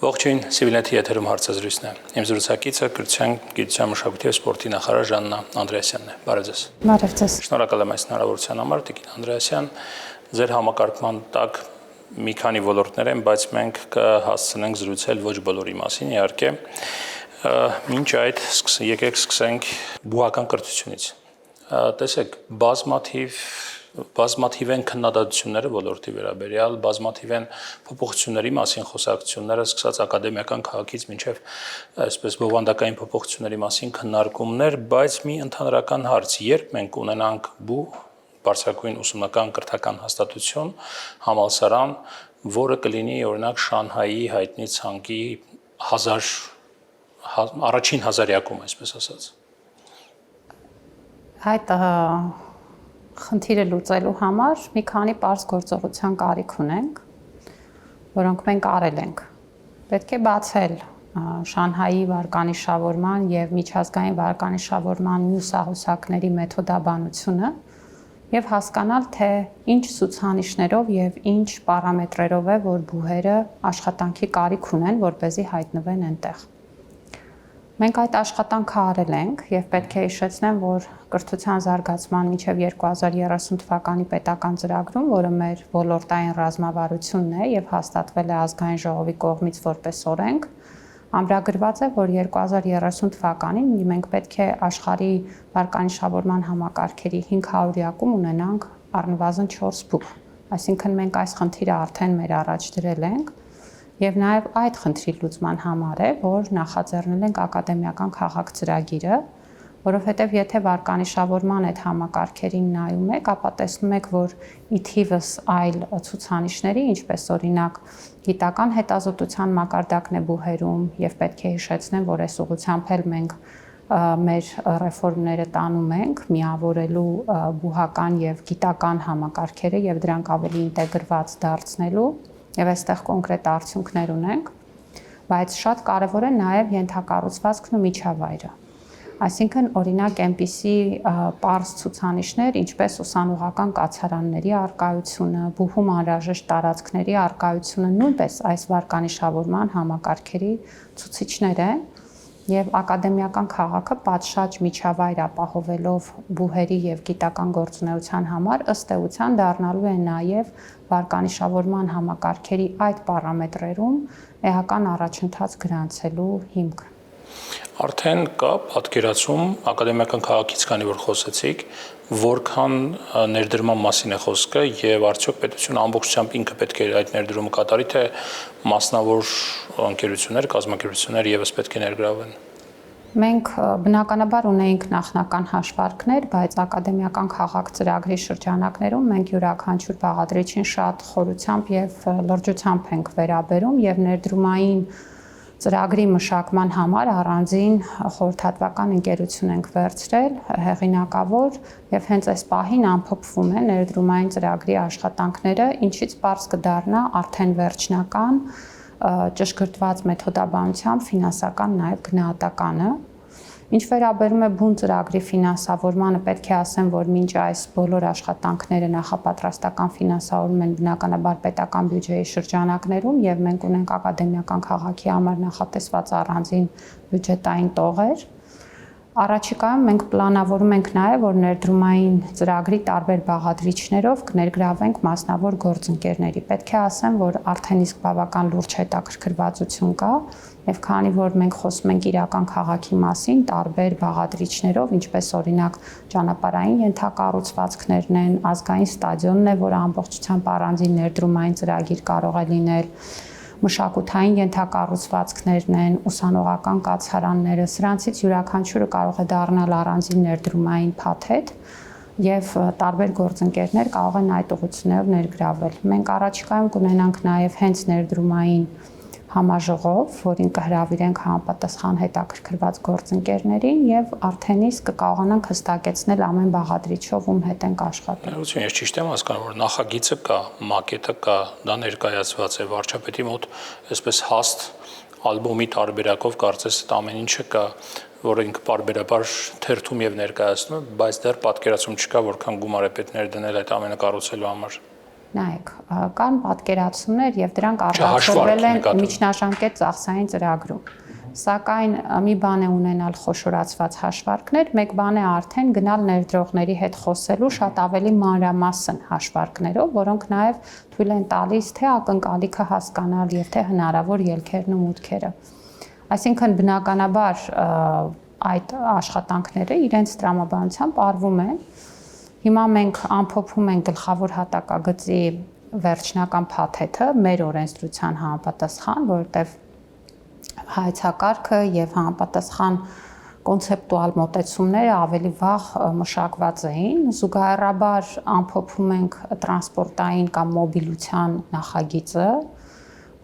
Ողջույն, Սիվիլնեթի եթերում հարցազրույցն է։ Իմ զրուցակիցը կրթության, գիտության, մշակույթի և սպորտի նախարար Ժաննա Անդրեասյանն է։ Բարև ձեզ։ Բարև ձեզ։ Շնորհակալ եմ այս հնարավորության համար, Տիկին Անդրեասյան։ Ձեր համակարգման տակ մի քանի ոլորտներ են, բայց մենք կհասցնենք զրուցել ոչ բոլորի մասին, իհարկե։ Մինչ այդ եկեք սկսենք բուհական կրթությունից։ Տեսեք, բազմաթիվ են քննադատությունները ոլորտի վերաբերյալ, բազմաթիվ են փոփոխությունների մասին խոսակցությունները, սկսած ակադեմիական քաղաքից մինչև այսպես բովանդակային փոփոխությունների մասին քննարկումներ, բայց մի ընդհանրական հարց, երբ մենք ունենանք բարձրագույն ուսումնական կրթական հաստատություն, համալսարան, որը կլինի օրինակ Շանհայի հայտնի ցանկի առաջին հազարյակում, այսպես ասած։ Այդ խնդիրը լուծելու համար մի քանի պարզ գործողության կարիք ունենք, որոնք մենք արել ենք։ Պետք է բացել Շանհայի վարկանիշավորման եւ միջազգային վարկանիշավորման մյուս ահուսակների մեթոդաբանությունը եւ հասկանալ, թե ինչ ցուցանիշներով եւ ինչ պարամետրերով է, որ բուհերը աշխատանքի կարիք ունեն, որպեսզի հայտնվեն այնտեղ։ Մենք այդ աշխատանքը արել ենք եւ պետք է հիշեցնեմ, որ կրթության զարգացման մինչեւ 2030 թվականի պետական ծրագրում, որը մեր ոլորտային ռազմավարությունն է եւ հաստատվել է ազգային ժողովի կողմից որպես օրենք, ամրագրված է, որ 2030 թվականին մենք պետք է աշխարհի վարկանիշավորման համակարգերի 500-յակում ունենանք առնվազն 4 բուհ։ Այսինքն մենք այս խնդիրը արդեն մեր առաջ դրել ենք եւ նաեւ այդ խնդրի լուծման համար է, որ նախաձեռնել ենք ակադեմիական քաղաք ծրագիրը, որովհետեւ եթե վարկանիշավորման այդ համակարգերին նայում եք, ապա տեսնում եք, որ ի թիվս այլ ցուցանիշների, ինչպես օրինակ գիտական հետազոտության մակարդակն է բուհերում եւ պետք է հիշեցնեմ, որ այս ուղղությամբ էլ մենք մեր ռեֆորմները տանում ենք, միավորելու բուհական եւ գիտական համակարգերը եւ դրանք ավելի ինտեգրված դարձնելու եւ այստեղ կոնկրետ արդյունքներ ունենք, բայց շատ կարեւոր է նաեւ ենթակառուցվածքն ու միջավայրը։ Այսինքն օրինակ այնպիսի պարզ ցուցանիշներ, ինչպես ուսանողական կացարանների առկայությունը, բուհում անհրաժեշտ տարածքների առկայությունը նույնպես այս վարկանիշավորման համակարգերի ցուցիչներ են եւ ակադեմիական քաղաքը պատշաճ միջավայր ապահովելով բուհերի եւ գիտական գործունեության համար ըստ էության դառնալու է նաեւ վարկանիշավորման համակարգերի այդ պարամետրերում էական առաջընթաց գրանցելու հիմք։ Արդեն կա պատկերացում ակադեմիական քաղաքից, քանի որ խոսեցիք, որքան ներդրման մասին է խոսքը եւ արդյոք պետությունը ամբողջությամբ ինքը պետք է այդ ներդրումը կատարի, թե մասնավոր ընկերություններ, կազմակերպություններ եւս պետք է ներգրավվեն։ Մենք բնականաբար ունեինք նախնական հաշվարկներ, բայց ակադեմիական քաղաք ծրագրի շրջանակներում մենք յուրաքանչյուր բաղադրիչին շատ խորությամբ եւ լրջությամբ ենք վերաբերում եւ ներդրումային ծրագրի մշակման համար առանձին խորհրդատվական ընկերություն ենք վերցրել, հեղինակավոր եւ հենց այս պահին ամփոփվում է ներդրումային ծրագրի աշխատանքները, ինչից պարզ կդառնա արդեն վերջնական ճշգրտված մեթոդաբանությամբ ֆինանսական նաեւ գնահատականը։ Ինչ վերաբերում է բուն ծրագրի ֆինանսավորմանը, պետք է ասեմ, որ մինչ այս բոլոր աշխատանքները նախապատրաստական ֆինանսավորում են բնականաբար պետական բյուջեի շրջանակներում եւ մենք ունենք ակադեմիական քաղաքի համար նախատեսված առանձին բյուջետային տողեր։ Առաջիկայում մենք պլանավորում ենք նաև, որ ներդրումային ծրագրի տարբեր բաղադրիչներով կներգրավենք մասնավոր գործընկերների։ Պետք է ասեմ, որ արդեն իսկ բավական լուրջ հետաքրքրվածություն կա, եւ քանի որ մենք խոսում ենք իրական քաղաքի մասին, տարբեր բաղադրիչներով, ինչպես օրինակ ճանապարհային ենթակառուցվածքներն են, ազգային ստադիոնն է, որը ամբողջությամբ առանձին ներդրումային ծրագիր կարող է լինել, մշակութային ենթակառուցվածքներն են, ուսանողական կացարանները, սրանցից յուրաքանչյուրը կարող է դառնալ առանձին ներդրումային փաթեթ եւ տարբեր գործընկերներ կարող են այդ ուղղություններով ներգրավվել։ Մենք առաջիկայում կունենանք նաեւ հենց ներդրումային համաժողով, որին կհրավիրենք համապատասխան հետաքրքրված գործընկերներին եւ արդեն իսկ կկարողանանք հստակեցնել ամեն բաղադրիչով ում հետ ենք աշխատում։ Ես ճիշտ եմ հասկանում, որ նախագիծը կա, մակետը կա, դա ներկայացված է վարչապետի մոտ, այսպես հաստ ալբոմի տարբերակով կարծես ամեն ինչը կա, որը ինքը պարբերաբար թերթում եւ ներկայացնում է, բայց դեռ պատկերացում չկա, որքան գումար է պետք ներդնել այդ ամենը կառուցելու համար։ Նայեք, կան պատկերացումներ եւ դրանք արտացոլվել են միջնաժամկետ ծախսային ծրագրում։ Սակայն մի բան է ունենալ խոշորացված հաշվարկներ, մեկ բան է արդեն գնալ ներդրողների հետ խոսելու շատ ավելի մանրամասն հաշվարկներով, որոնք նաեւ թույլ են տալիս թե ակնկալիքը հասկանալ եւ թե հնարավոր ելքերն ու մուտքերը։ Այսինքն բնականաբար այդ աշխատանքները իրենց տրամաբանությամբ արվում են։ Հիմա մենք ամփոփում ենք գլխավոր հատակագծի վերջնական փաթեթը մեր օրենսդրության համապատասխան, որովհետև հայեցակարգը եւ համապատասխան կոնցեպտուալ մոտեցումները ավելի վաղ մշակված էին, զուգահեռաբար ամփոփում ենք տրանսպորտային կամ մոբիլության նախագիծը,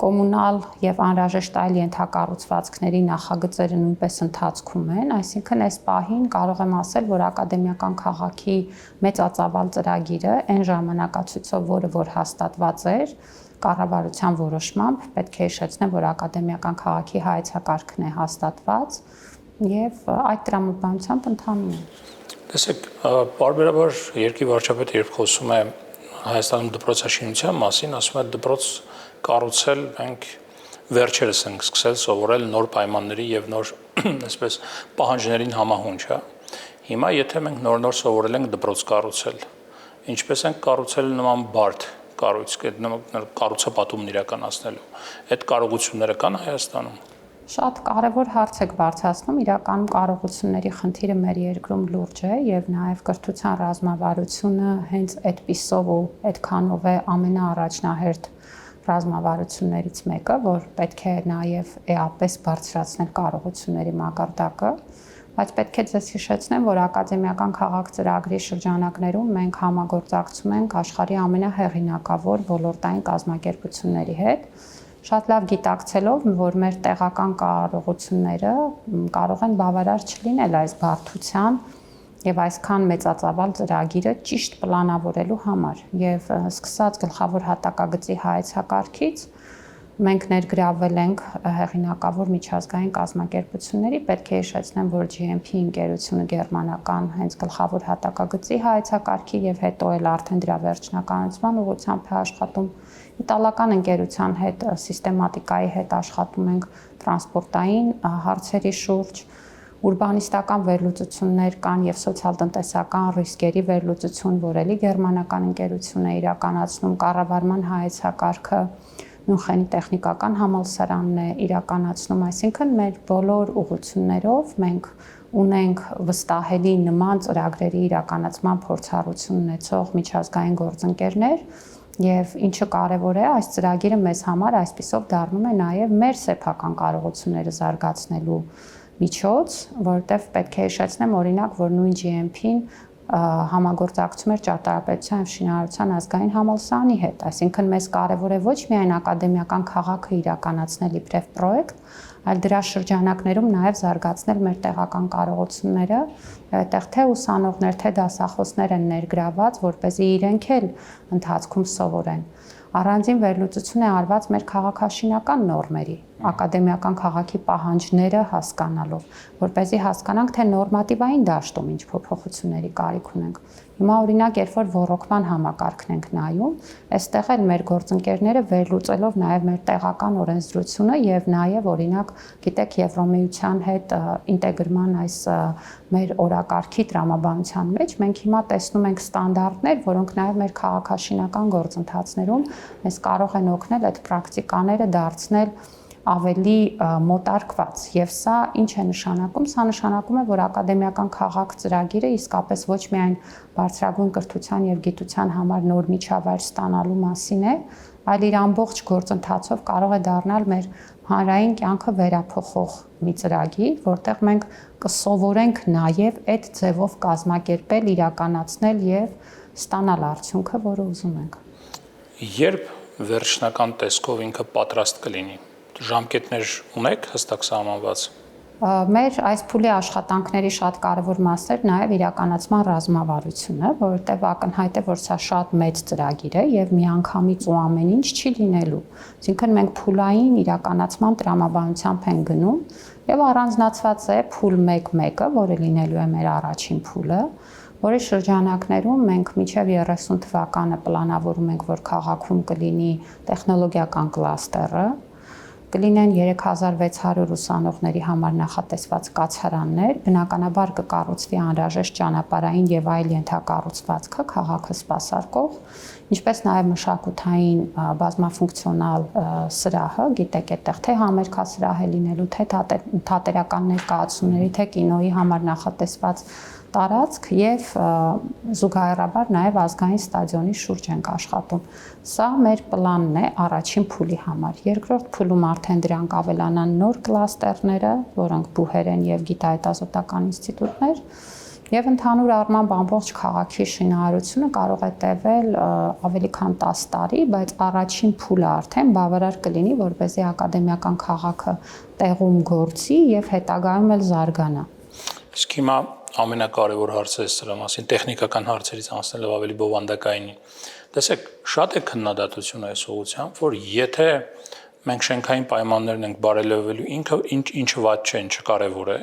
կոմունալ եւ անհրաժեշտ այլ ենթակառուցվածքների նախագծերը նույնպես ընթացքում են, այսինքն այս պահին կարող եմ ասել, որ ակադեմիական քաղաքի մեծածավալ ծրագիրը այն ժամանակացույցով, որ հաստատված էր, կառավարության որոշմամբ պետք է հիշեցնեմ, որ ակադեմիական քաղաքի հայեցակարգն է հաստատված եւ այդ տրամաբանությամբ ընթանում է։ Տեսեք, բարբերաբար երկրի վարչապետը երբ խոսում է Հայաստանում դպրոցաշինության մասին, ասում է դպրոց կառուցել մենք վերջերս ենք սկսել սովորել նոր պայմանների եւ նոր այսպես պահանջներին համահունչ, հա։ Հիմա եթե մենք նոր սովորել ենք դպրոց կառուցել, ինչպես ենք կառուցել նման բարդ կառույց, կառուցապատումն իրականացնելու։ Այդ կարողությունները կան Հայաստանում։ Շատ կարևոր հարց եք բարձրացնում, իրականում կարողությունների խնդիրը մեր երկրում լուրջ է եւ նաեւ կրթության ռազմավարությունը հենց այդպիսով ու այդքանով է ամենաառաջնահերթ ռազմավարություններից մեկը, որ պետք է նաեւ էապես բարձրացնել կարողությունների մակարդակը, բայց պետք է ձեզ հիշեցնեմ, որ ակադեմիական քաղաք ծրագրի շրջանակներում մենք համագործակցում ենք աշխարհի ամենահեղինակավոր ոլորտային կազմակերպությունների հետ, շատ լավ գիտակցելով, որ մեր տեղական կարողությունները կարող են բավարար չլինել այս բարդության եւ այսքան մեծածավալ ծրագիրը ճիշտ պլանավորելու համար եւ սկսած գլխավոր հատակագծի հայեցակարգից մենք ներգրավել ենք հեղինակավոր միջազգային կազմակերպությունների, պետք է հիշեցնեմ, որ GMP ընկերությունը գերմանական հենց գլխավոր հատակագծի հայեցակարգի եւ հետո էլ արդեն դրա վերջնականացման ուղղությամբ է աշխատում, իտալական ընկերության հետ սիստեմատիկայի հետ աշխատում ենք տրանսպորտային հարցերի շուրջ, ուրբանիստական վերլուծություններ կան եւ սոցիալ-տնտեսական ռիսկերի վերլուծություն, որ էլի գերմանական ընկերություն է իրականացնում, կառավարման հայեցակարգը Մյունխենի տեխնիկական համալսարանն է իրականացնում, այսինքն մեր բոլոր ուղղություններով մենք ունենք վստահելի նման ծրագրերի իրականացման փորձառություն ունեցող միջազգային գործընկերներ եւ ինչը կարեւոր է, այս ծրագիրը մեզ համար այսպիսով դառնում է նաեւ մեր սեփական կարողությունները զարգացնելու միջոց, որովհետեւ պետք է հիշեցնեմ օրինակ, որ նույն GMP-ն համագործակցում էր ճարտարապետության եւ շինարարության ազգային համալսարանի հետ, այսինքն մեզ կարևոր է ոչ միայն ակադեմիական քաղաքը իրականացնել իբրև պրոյեկտ, այլ դրա շրջանակներում նաեւ զարգացնել մեր տեղական կարողությունները, այդտեղ թե ուսանողներ, թե դասախոսներ են ներգրաված, որպեսզի իրենք էլ ընթացքում սովորեն։ Առանձին վերլուծություն է արված մեր քաղաքաշինական նորմերի, ակադեմիական քաղաքի պահանջները հասկանալով, որպեսզի հասկանանք, թե նորմատիվային դաշտում ինչ փոփոխությունների կարիք ունենք։ Հիմա օրինակ, երբ որ ռոռոկման համակարգն ենք նայում, այստեղ էլ մեր գործընկերները վերլուծելով նաև մեր տեղական օրենսդրությունը եւ նաև օրինակ, գիտեք, Եվրոմիության հետ ինտեգրման այս մեր օրակարգի տրամաբանության մեջ մենք հիմա տեսնում ենք ստանդարտներ, որոնք նաև մեր քաղաքաշինական գործընթացներում մեզ կարող են օգնել այդ պրակտիկաները դարձնել ավելի մոտարկված եւ սա ինչ է նշանակում, սա նշանակում է, որ ակադեմիական քաղաք ծրագիրը իսկապես ոչ միայն բարձրագույն կրթության եւ գիտության համար նոր միջավայր ստանալու մասին է, այլ իր ամբողջ գործընթացով կարող է դառնալ մեր հանրային կյանքը վերափոխող մի ծրագիր, որտեղ մենք կսովորենք նաեւ այդ ձևով կազմակերպել, իրականացնել եւ ստանալ արդյունքը, որը ուզում ենք։ Երբ վերջնական տեսքով ինքը պատրաստ կլինի, ժամկետներ ունեք հստակ սահմանված։ Մեր այս փուլի աշխատանքների շատ կարևոր մասը նաև իրականացման ռազմավարությունը, որովհետև ակնհայտ է, որ սա շատ մեծ ծրագիր է եւ միանգամից ու ամեն ինչ չի լինելու։ Այսինքն մենք փուլային իրականացման տրամաբանությամբ ենք գնում եւ առանձնացված է փուլ 1-1-ը, որը լինելու է մեր առաջին փուլը, որի շրջանակներում մենք մինչև 30 թվականը պլանավորում ենք, որ քաղաքում կլինի տեխնոլոգիական կլաստերը, կլինեն 3600 ուսանողների համար նախատեսված կացարաններ, բնականաբար կկառուցվի անհրաժեշտ ճանապարհային եւ այլ ենթակառուցվածքը քաղաքը սպասարկող, ինչպես նաեւ մշակութային բազմաֆունկցիոնալ սրահը, գիտեք այդտեղ թե համերգասրահ է լինելու, թե թատերական ներկայացումների, թե կինոյի համար նախատեսված տարածք եւ զուգահեռաբար նաեւ ազգային ստադիոնի շուրջ ենք աշխատում։ Սա մեր պլանն է առաջին փուլի համար։ Երկրորդ փուլում արդեն դրանք ավելանան նոր կլաստերները, որոնք բուհեր են եւ գիտահետազոտական ինստիտուտներ, եւ ընդհանուր առմամբ ամբողջ քաղաքի շինարարությունը կարող է տևել ավելի քան 10 տարի, բայց առաջին փուլը արդեն բավարար կլինի, որպեսզի ակադեմիական քաղաքը տեղում գործի եւ հետագայում էլ զարգանա։ Իսկ հիմա ամենակարևոր հարցը է սրա մասին, տեխնիկական հարցերից անցնելով ավելի բովանդակայինի։ Տեսեք, շատ է քննադատություն այս ուղղությամբ, որ եթե մենք շենքային պայմաններն ենք բարելավելու, ինչը վատ չէ, ինչը կարևոր է,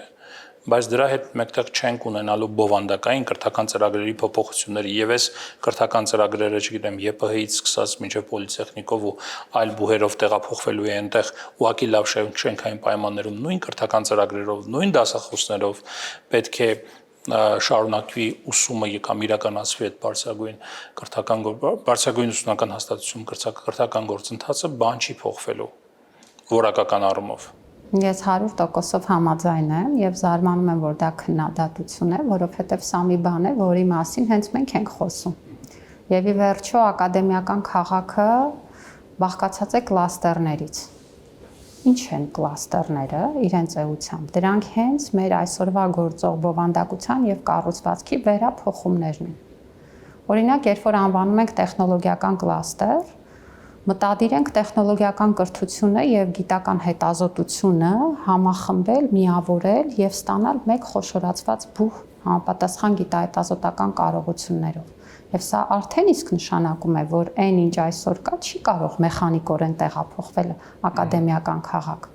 բայց դրա հետ մեկտեղ չենք ունենալու բովանդակային կրթական ծրագրերի փոփոխությունները եւ այս կրթական ծրագրերը, չգիտեմ, ԵՊՀ-ից սկսած մինչեւ պոլիտեխնիկով ու այլ բուհերով տեղափոխվելու է այնտեղ ուղղակի լավ շենքային պայմաններում նույն կրթական ծրագրերով, նույն դասախոսներով պետք է շարունակվի ուսումը կամ իրականացվի այդ բարձրագույն ուսումնական հաստատություն կրթական գործընթացը բան չի փոխվելու որակական առումով։ Ես 100%-ով համաձայն եմ եւ զարմանում եմ, որ դա քննադատություն է, որովհետեւ սա մի բան է, որի մասին հենց մենք ենք խոսում։ Եվ ի վերջո ակադեմիական քաղաքը բաղկացած է կլաստերներից։ Ինչ են կլաստերները իրենց էությամբ։ Դրանք հենց մեր այսօրվա գործող բովանդակության եւ կառուցվածքի վերափոխումներն են։ Օրինակ, երբ որ անվանում ենք տեխնոլոգիական կլաստեր, մտադիր ենք տեխնոլոգիական կրթությունը եւ գիտական հետազոտությունը համախմբել, միավորել եւ ստանալ մեկ խոշորացված բուհ համապատասխան գիտահետազոտական կարողություններով։ Եվ սա արդեն իսկ նշանակում է, որ այն ինչ այսօր կա, չի կարող մեխանիկորեն տեղափոխվել ակադեմիական քաղաք։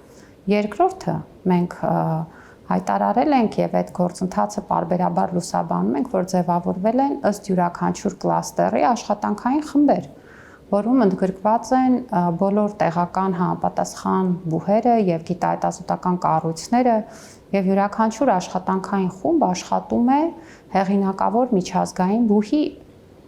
Երկրորդը մենք հայտարարել ենք եւ այդ գործընթացը պարբերաբար լուսաբանում ենք, որ ձևավորվել են ըստ յուրաքանչյուր կլաստերի աշխատանքային խմբեր, որում ընդգրկված են բոլոր տեղական համապատասխան բուհերը եւ գիտահետազոտական կառույցները եւ յուրաքանչյուր աշխատանքային խումբ աշխատում է հեղինակավոր միջազգային բուհի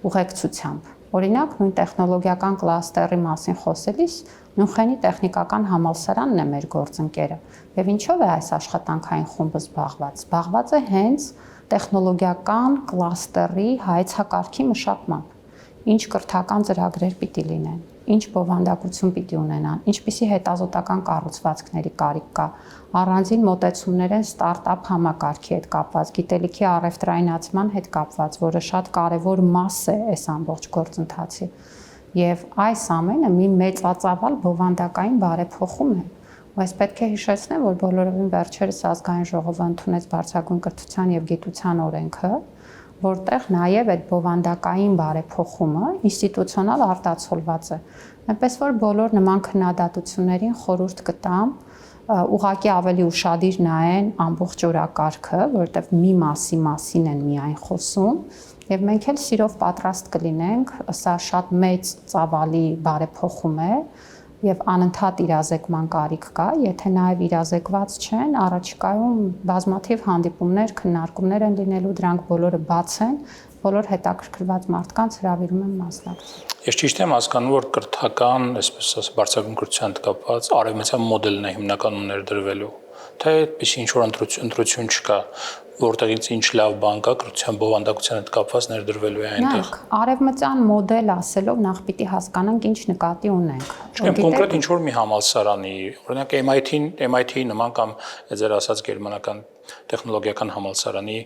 ուղեկցությամբ։ Օրինակ, նույն տեխնոլոգիական կլաստերի մասին խոսելիս Մյունխենի տեխնիկական համալսարանն է մեր գործընկերը։ Եվ ինչով է այս աշխատանքային խումբը զբաղված։ Զբաղված է հենց տեխնոլոգիական կլաստերի հայեցակարգի մշակմամբ։ Ինչ կրթական ծրագրեր պիտի լինեն, ինչ բովանդակություն պիտի ունենան, ինչպիսի հետազոտական կառուցվածքների կարիք կա, առանձին մոտեցումներ են ստարտափ համակարգի հետ կապված, գիտելիքի առևտրայնացման հետ կապված, որը շատ կարևոր մաս է այս ամբողջ գործընթացի։ Եվ այս ամենը մի մեծածավալ բովանդակային բարեփոխում է։ Բայց պետք է հիշեցնեմ, որ բոլորովին վերջերս ազգային ժողովը ընդունեց բարձրագույն կրթության եւ գիտության օրենքը, որտեղ նաև այդ բովանդակային բարեփոխումը ինստիտուցիոնալ արտացոլված է։ Այնպես որ բոլոր նման քննադատություններին խորհուրդ կտամ ուղղակի ավելի ուշադիր նայեն ամբողջ օրակարգը, որտեղ մի մասին են միայն խոսում, եւ մենք էլ սիրով պատրաստ կլինենք, սա շատ մեծ ծավալի բարեփոխում է եւ անընդհատ իրազեկման կարիք կա, եթե նաեւ իրազեկված չեն, առաջիկայում բազմաթիվ հանդիպումներ, քննարկումներ են լինելու, դրանք բոլորը բաց են, բոլոր հետաքրքրված մարդկանց հրավիրում եմ մասնակցել։ Ես ճիշտ եմ հասկանում, որ կրթական, այսպես ասած, բարձրագույն կրթության հետ կապված արևմտյան մոդելն է հիմնականում ներդրվելու, թե այդպիսի ինչ-որ ընտրություն չկա, որտեղից ինչ լավ բան կա կրթության բովանդակության հետ կապված ներդրվելու է այնտեղ։ Արևմտյան մոդել ասելով նախ պիտի հասկանանք ինչ նկատի ունենք։ Չգիտեմ կոնկրետ ինչ-որ մի համալսարանի, օրինակ MIT-ի նման կամ ձեր ասած գերմանական տեխնոլոգիական համալսարանի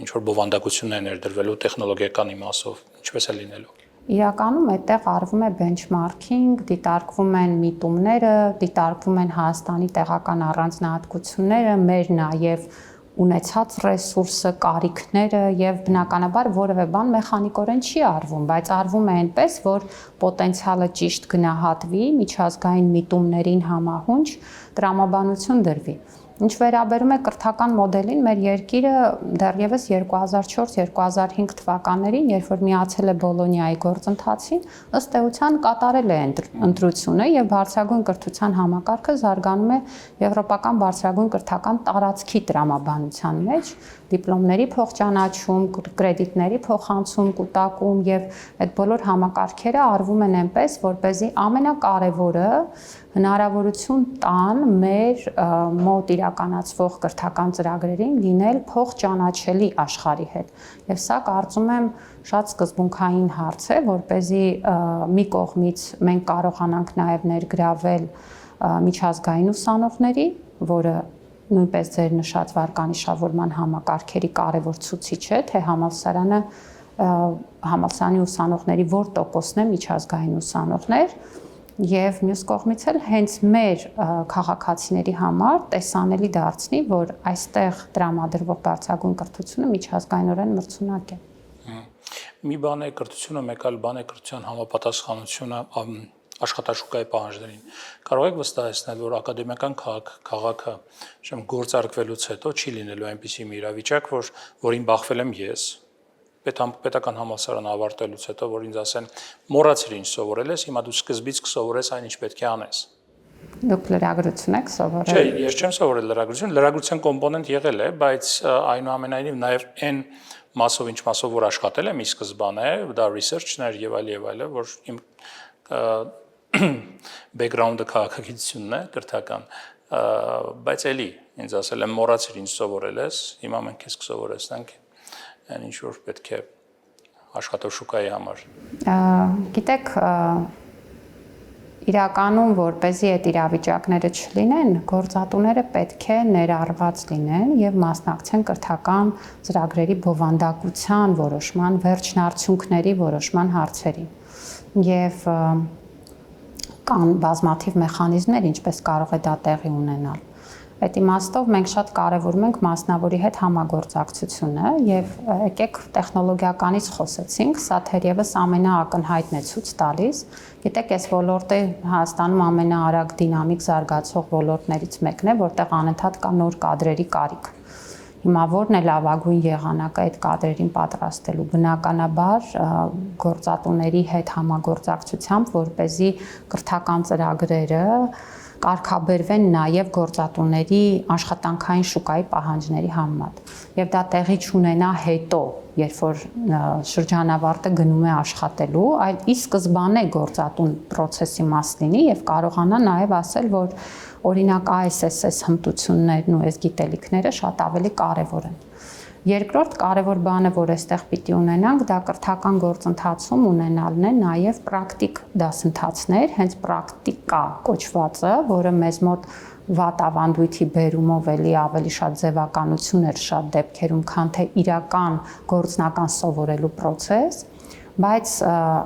ինչ-որ բովանդակություն է ներդրվելու տեխնոլոգիական իմաստով, ինչպես է լինելու։ Իրականում այդտեղ արվում է benchmarking, դիտարկվում են միտումները, դիտարկվում են Հայաստանի տեղական առանձնահատկությունները, մեր նաև ունեցած ռեսուրսը, կարիքները եւ բնականաբար որևէ բան մեխանիկորեն չի արվում, բայց արվում է այնպես, որ պոտենցիալը ճիշտ գնահատվի, միջազգային միտումներին համահունչ տրամաբանություն դրվի։ Ինչ վերաբերում է կրթական մոդելին, մեր երկիրը դեռևս 2004-2005 թվականներին, երբ որ միացել է Բոլոնիայի գործընթացին, ըստ էության կատարել է ընտրությունը եւ բարձրագույն կրթության համակարգը զարգանում է եվրոպական բարձրագույն կրթական տարածքի տրամաբանության մեջ, դիպլոմների փոխճանաչում, կրեդիտների փոխանցում, կուտակում եւ այդ բոլոր համակարգերը արվում են այնպես, որպեսզի ամենակարևորը հնարավորություն տան մեր մոտ իրականացվող կրթական ծրագրերին լինել փոխճանաչելի աշխարհի հետ։ Եվ սա կարծում եմ շատ սկզբունքային հարց է, որպեսզի մի կողմից մենք կարողանանք նաև ներգրավել միջազգային ուսանողների, որը նույնպես ձեր նշած վարկանիշավորման համակարգերի կարևոր ցուցիչ է, թե համալսարանի ուսանողների որ տոկոսն է միջազգային ուսանողներ, եւ մյուս կողմից էլ հենց մեր քաղաքացիների համար տեսանելի դարձնի, որ այստեղ տրամադրվող բարձրագույն կրթությունը միջազգայինորեն մրցունակ է։ Մի բան է կրթությունը, մեկ այլ բան է կրթության համապատասխանությունը աշխատաշուկայի պահանջներին։ Կարող եք վստահեցնել, որ ակադեմիական քաղաքը գործարկվելուց հետո չի լինելու այնպիսի մի իրավիճակ, որին բախվել եմ ես, պետական համալսարանը ավարտելուց հետո, որ ինձ ասեն, մոռացիր ինչ սովորել ես, հիմա դու սկզբից կսովորես այն, ինչ պետք է անես։ Դուք լրագրություն եք սովորել։ Չէ, ես չեմ սովորել լրագրություն, լրագրության կոմպոնենտ եղել է, բայց այնուամենայնիվ նաև այն մասով, ինչ մասով որ աշխատել եմ ի սկզբանե, դա research-ներ եւ այլ, որ իմ background-ը քաղաքագիտությունն է, կրթական, բայց էլի ինձ ասել եմ մոռացիր ինչ սովորել ես, հիմա մենք քեզ կսովորեցնենք այն ինչ որ պետք է աշխատաշուկայի համար։ Գիտեք, իրականում որպեսզի այդ իրավիճակները չլինեն, գործատուները պետք է ներառված լինեն եւ մասնակցեն կրթական ծրագրերի բովանդակության որոշման, վերջնարդյունքների որոշման հարցերին։ Եվ կան բազմաթիվ մեխանիզմներ, ինչպես կարող է դա տեղի ունենալ։ Այդ իմաստով մենք շատ կարևորում ենք մասնավորի հետ համագործակցությունը եւ եկեք տեխնոլոգիականից խոսեցինք, սա թերևս ամենաակնհայտն է ցույց տալիս։ Գիտեք, այս ոլորտը Հայաստանում ամենաարագ դինամիկ զարգացող ոլորտներից մեկն է, որտեղ անընդհատ կա նոր կադրերի կարիք։ Հիմա որն է լավագույն եղանակը այդ կադրերին պատրաստելու, բնականաբար գործատուների հետ համագործակցությամբ, որպեսզի կրթական ծրագրերը կարգաբերվեն նաև գործատուների աշխատանքային շուկայի պահանջների համեմատ։ Եվ դա տեղի չունենա հետո, երբ որ շրջանավարտը գնում է աշխատելու, այլ ի սկզբանե գործատուն process-ի մաս լինի եւ կարողանա նաև ասել, որ օրինակ ISSS հմտություններն ու այս գիտելիքները շատ ավելի կարևոր են։ Երկրորդ կարևոր բանը, որ այստեղ պիտի ունենանք, դա կրթական գործընթացում ունենալն է նաև պրակտիկ դասընթացներ, հենց պրակտիկա կոչվածը, որը մեզ մոտ վատ ավանդույթի բերումով ավելի շատ ձևականություն էր շատ դեպքերում, քան թե իրական գործնական սովորելու process, բայց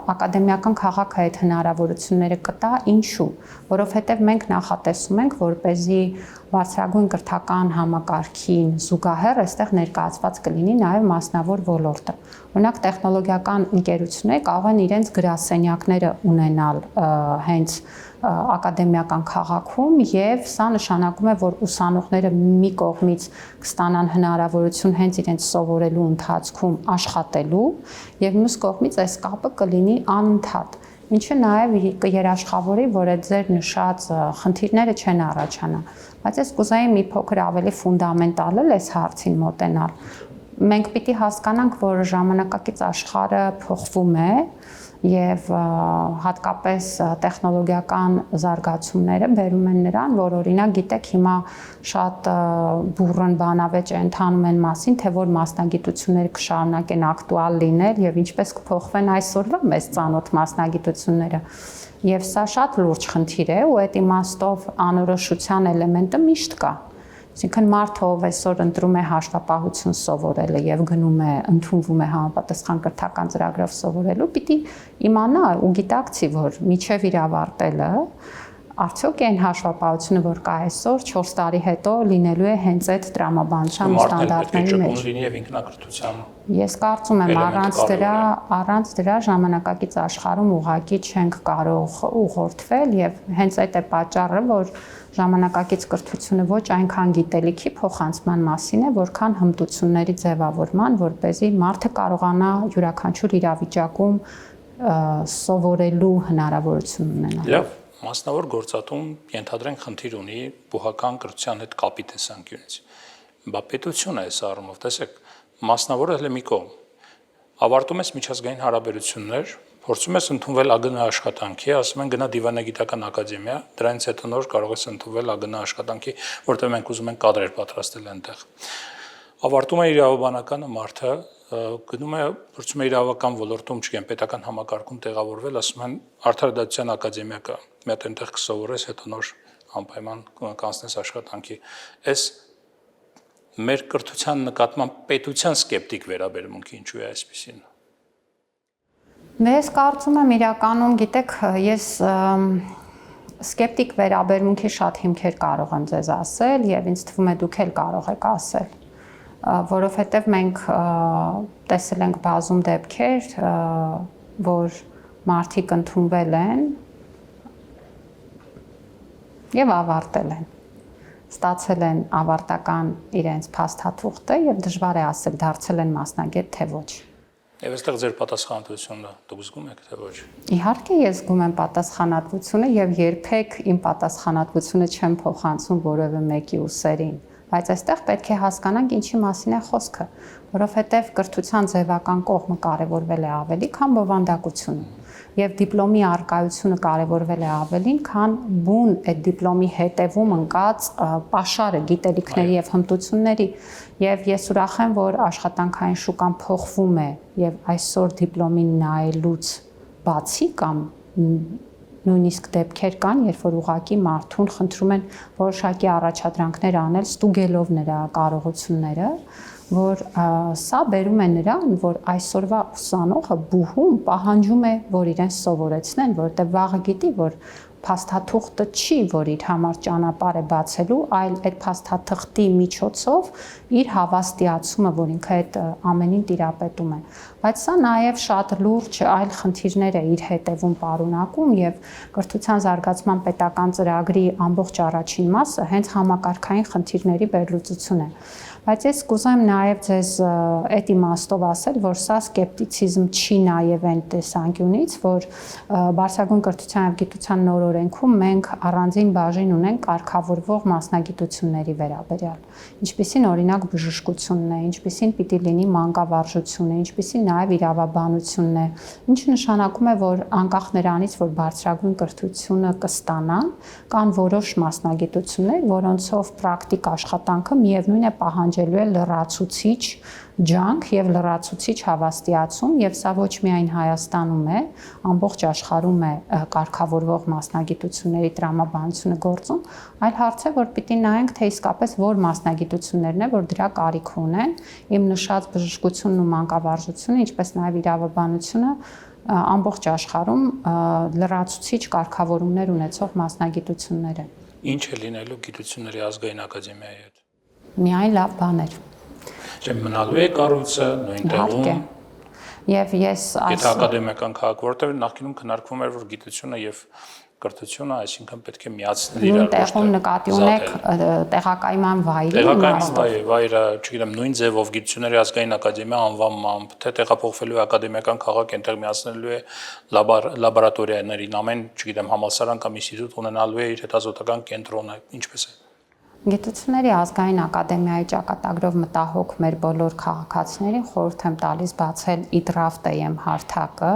ակադեմիական քաղաքը այդ հնարավորությունները կտա, ինչու, որովհետև մենք նախատեսում ենք, որպեսզի բարձրագույն կրթական համակարգին զուգահեռ այստեղ ներկայացված կլինի նաև մասնավոր ոլորտը։ Օրինակ տեխնոլոգիական ընկերությունները կարող են իրենց գրասենյակները ունենալ հենց ակադեմիական քաղաքում եւ սա նշանակում է, որ ուսանողները մի կողմից կստանան հնարավորություն հենց իրենց սովորելու ընթացքում աշխատելու եւ մյուս կողմից այս կապը կլինի անընդհատ, ինչը նաեւ կերաշխավորի, որ այդ ձեր նշած խնդիրները չեն առաջանա, բայց ես կուզեի մի փոքր ավելի ֆունդամենտալ այս հարցին մոտենալ։ Մենք պիտի հասկանանք, որ ժամանակակից աշխարհը փոխվում է եւ հատկապես տեխնոլոգիական զարգացումները բերում են նրան, որ օրինակ գիտեք հիմա շատ բուրըն բանավեճ է ընթանում են մասին, թե որ մասնագիտությունները կշարունակեն ակտուալ լինել եւ ինչպես կփոխվեն այսօրվա մեծ ծանոթ մասնագիտությունները։ Եվ սա շատ լուրջ խնդիր է ու այդ իմաստով անորոշության էլեմենտը միշտ կա։ Այսինքն մարդը, ով այսօր ընտրում է հաշվապահություն սովորելը եւ գնում է, ընդունվում է համապատասխան կրթական ծրագրով սովորելու, պիտի իմանա ու գիտակցի, որ միջև իր ավարտելը արդյոք այն հաշվապահությունը, որ կա այսօր 4 տարի հետո լինելու է հենց այդ տրամաբանության ստանդարտների մեջ։ Լինի եւ ինքնակրթության։ Ես կարծում եմ առանց դրա ժամանակակից աշխարհում ուղղակի չենք կարող ուղղորդվել եւ հենց այդ է պատճառը, որ ժամանակակից կրթությունը ոչ այնքան գիտելիքի փոխանցման մասին է, որքան հմտությունների ձևավորման, որպեսզի մարդը կարողանա յուրաքանչյուր իրավիճակում սովորելու հնարավորություն ունենալ։ Լավ, մասնավոր գործատում ենթադրենք խնդիր ունի բուհական կրթության հետ կապի տեսանկյունից։ Բա պետություն է այս առումով, տեսեք, մասնավորը հենց մի կողմ։ Ավարտում ես միջազգային հարաբերություններ, փորձում ես ընդունվել ԱԳՆ աշխատանքի, ասում են գնա դիվանագիտական ակադեմիա, դրանից հետո նոր կարող ես ընդունվել ԱԳՆ աշխատանքի, որտեղ մենք ուզում ենք կադրեր պատրաստել այնտեղ։ Ավարտում է իրավաբանականը մարդը, գնում է, փորձում է իրավական ոլորտում, չգիտեմ, պետական համակարգում տեղավորվել, ասում են Արդարադատության ակադեմիա կա, մի հատ այնտեղ կսովորես, հետո նոր անպայման կանցնես աշխատանքի։ Այս մեր կրթության նկատմամբ պետության սկեպտիկ վերաբերմունքը ինչու է այսպեսին։ Ես կարծում եմ իրականում, գիտեք, ես սկեպտիկ վերաբերմունքի շատ հիմքեր կարող եմ ձեզ ասել եւ ինձ թվում է դուք էլ կարող եք ասել, որովհետեւ մենք տեսել ենք բազում դեպքեր, որ մարդիկ ընդունվել են եւ ավարտել են, ստացել են ավարտական իրենց փաստաթուղթը եւ դժվար է ասել դարձել են մասնագետ թե ոչ։ Եվ այստեղ ձեր պատասխանատվությունը դուք զգում եք թե ոչ։ Իհարկե ես զգում եմ պատասխանատվությունը եւ երբեք իմ պատասխանատվությունը չեմ փոխանցում որևէ մեկի ուսերին, բայց այստեղ պետք է հասկանանք ինչի մասին է խոսքը, որովհետեւ կրթության ձևական կողմը կարեւորվել է ավելի, քան բովանդակությունը։ Եվ դիպլոմի արկայությունը կարևորվել է ավելին, քան բուն այդ դիպլոմի հետևում ընկած պաշարը գիտելիքների եւ հմտությունների։ Եվ ես ուրախ եմ, որ աշխատանքային շուկան փոխվում է եւ այսօր դիպլոմին նայելուց բացի կամ նույնիսկ դեպքեր կան, երբ որ ուղղակի մարդուն խնդրում են որոշակի առաջադրանքներ անել, ստուգելով նրա կարողությունները, որ սա բերում է նրան, որ այսօրվա ուսանողը բուհում պահանջում է, որ իրեն սովորեցնեն, որտեղ վաղը գիտի, որ փաստաթուղթը չի, որ իր համար ճանապարհ է բացելու, այլ այդ փաստաթղթի միջոցով իր հավաստիացումը, որ ինքը այդ ամենին տիրապետում է։ Բայց սա նաև շատ լուրջ այլ խնդիրներ է իր հետևում պարունակում եւ կրթության զարգացման պետական ծրագրի ամբողջ առաջին մասը հենց համակարգային խնդիրների վերլուծություն է։ Բայց ես կուզեմ նաև ձեզ այդ իմաստով ասել, որ սա սկեպտիցիզմ չի նաև այն տեսանկյունից, որ բարձրագույն կրթության եւ գիտության նոր օրենքում մենք առանձին բաժին ունենք կարգավորվող մասնագիտությունների վերաբերյալ, ինչպիսին օրինակ բժշկությունն է, ինչպիսին պիտի լինի մանկավարժությունը, ինչպիսին նաև իրավաբանությունն է, ինչը նշանակում է, որ անկախ նրանից, որ բարձրագույն կրթությունը կստանան, կան որոշ մասնագիտություններ, որոնցով պրակտիկ աշխատանքը միևնույն է պահանջելու է լրացուցիչ ջանք եւ լրացուցիչ հավաստիացում եւ սա ոչ միայն Հայաստանում է, ամբողջ աշխարհում է կարգավորվող մասնագիտությունների տրամաբանությունը գործում, այլ հարց է, որ պիտի նայենք, թե իսկապես որ մասնագիտություններն է, որ դրա կարիք ունեն, իմ նշած բժշկությունն ու մանկավարժությունը, ինչպես նաեւ իրավաբանությունը ամբողջ աշխարհում լրացուցիչ կարգավորումներ ունեցող մասնագիտություններ են։ Ինչ է լինելու գիտությունների ազգային ակադեմիայի հետ։ Միայն լավ բաներ։ Չէ, մնալու է կառույցը նույն տեղում։ Եվ ես Եթե ակադեմիական քաղաք, որտեղ նախկինում քննարկվում էր, որ գիտությունը եւ կրթությունը, այսինքն պետք է միացնել իրար։ Նույն տեղում նկատի ունեք տեղակայման վայրը։ Տեղակայման վայրը, չգիտեմ, նույն ձևով գիտությունների ազգային ակադեմիա անվանմամբ, թե տեղափոխվելու է ակադեմիական քաղաք, այնտեղ միացնելու է լաբորատորիաներին, ամեն, չգիտեմ, համալսարան կամ ինստիտուտ ունենալու է իր հետազոտական կենտրոնը, ինչպես է։ Գիտությունների ազգային ակադեմիայի ճակատագրով մտահոգ մեր բոլոր քաղաքացիներին խորհուրդ եմ տալիս բացել idraft.am հարթակը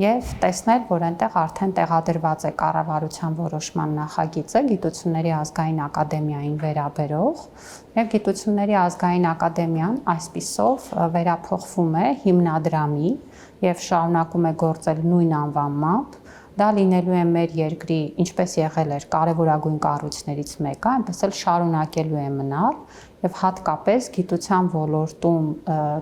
եւ տեսնել, որ այնտեղ արդեն տեղադրված է կառավարության որոշման նախագիծը գիտությունների ազգային ակադեմիային վերաբերող եւ գիտությունների ազգային ակադեմիան այսպիսով վերափոխվում է հիմնադրամի եւ շարունակում է գործել նույն անվանմամբ։ Դա լինելու է մեր երկրի, ինչպես եղել էր կարևորագույն կառույցներից մեկը, այնպես էլ շարունակելու է մնալ եւ հատկապես գիտության ոլորտում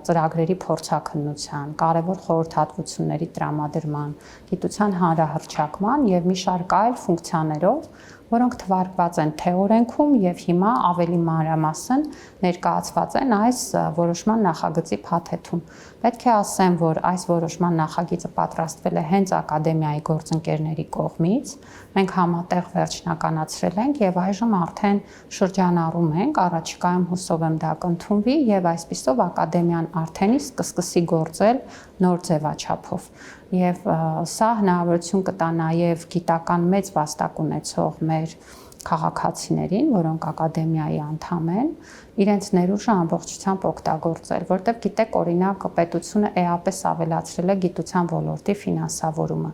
ծրագրերի փորձաքննության, կարևոր խորհրդատվությունների տրամադրման, գիտության հանրահռչակման եւ մի շարք այլ ֆունկցիաներով որոնք թվարկված են թե օրենքում եւ հիմա ավելի մանրամասն ներկայացված են այս որոշման նախագծի փաթեթում։ Պետք է ասեմ, որ այս որոշման նախագիծը պատրաստվել է հենց ակադեմիայի գործընկերների կողմից։ Մենք համատեղ վերջնականացրել ենք եւ այժմ արդեն շրջանառում ենք, առաջիկայում հուսով եմ դա կընդունվի եւ այսպիսով ակադեմիան արդեն իսկ կսկսի գործել նոր ձևաչափով։ Եվ սա հնարավորություն կտա նաև գիտական մեծ վաստակ ունեցող մեր քաղաքացիներին, որոնք ակադեմիայի անդամ են, իրենց ներուժը ամբողջությամբ օգտագործել, որտեղ գիտեք, օրինակ պետությունը էապես ավելացրել է գիտության ոլորտի ֆինանսավորումը,